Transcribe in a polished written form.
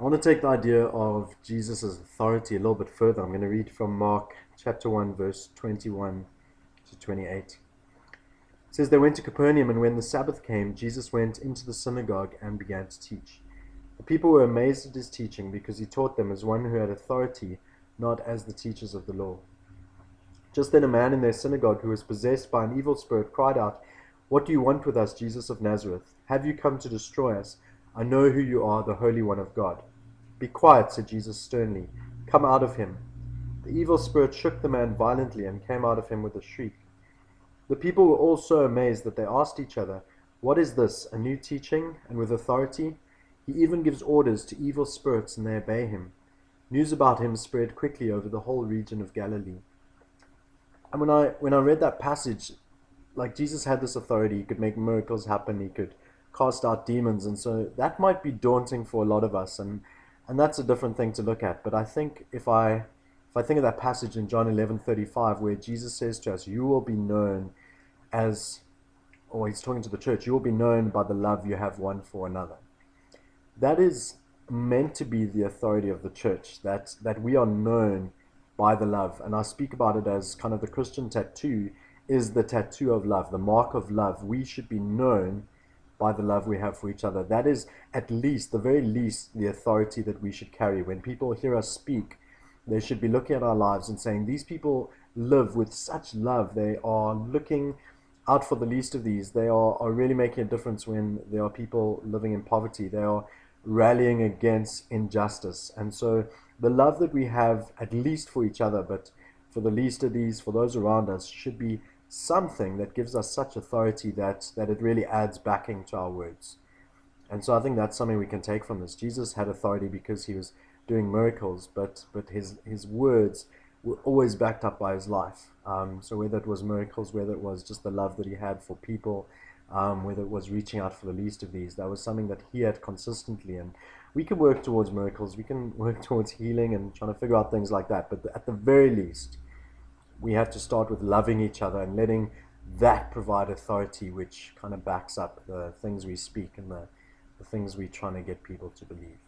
I want to take the idea of Jesus' authority a little bit further. I'm going to read from Mark chapter 1, verse 21 to 28. It says, "They went to Capernaum, and when the Sabbath came, Jesus went into the synagogue and began to teach. The people were amazed at his teaching, because he taught them as one who had authority, not as the teachers of the law. Just then a man in their synagogue who was possessed by an evil spirit cried out, 'What do you want with us, Jesus of Nazareth? Have you come to destroy us? I know who you are, the Holy One of God.' 'Be quiet,' said Jesus sternly. 'Come out of him.' The evil spirit shook the man violently and came out of him with a shriek. The people were all so amazed that they asked each other, 'What is this, a new teaching, and with authority? He even gives orders to evil spirits, and they obey him.' News about him spread quickly over the whole region of Galilee." And when I read that passage, like, Jesus had this authority, he could make miracles happen, he could cast out demons, and so that might be daunting for a lot of us, and that's a different thing to look at. But I think if I think of that passage in John 11:35, where Jesus says to us, "You will be known as," or he's talking to the church, "you will be known by the love you have one for another." That is meant to be the authority of the church, that we are known by the love. And I speak about it as kind of the Christian tattoo is the tattoo of love, the mark of love. We should be known by the love we have for each other. That is at least, the very least, the authority that we should carry. When people hear us speak, they should be looking at our lives and saying, these people live with such love. They are looking out for the least of these. They are really making a difference when there are people living in poverty. They are rallying against injustice. And so the love that we have, at least for each other, but for the least of these, for those around us, should be something that gives us such authority that it really adds backing to our words. And so I think that's something we can take from this. Jesus had authority because he was doing miracles, but his words were always backed up by his life. So whether it was miracles, whether it was just the love that he had for people, whether it was reaching out for the least of these, that was something that he had consistently. And we can work towards miracles, we can work towards healing and trying to figure out things like that, but at the very least, we have to start with loving each other and letting that provide authority, which kind of backs up the things we speak and the things we're trying to get people to believe.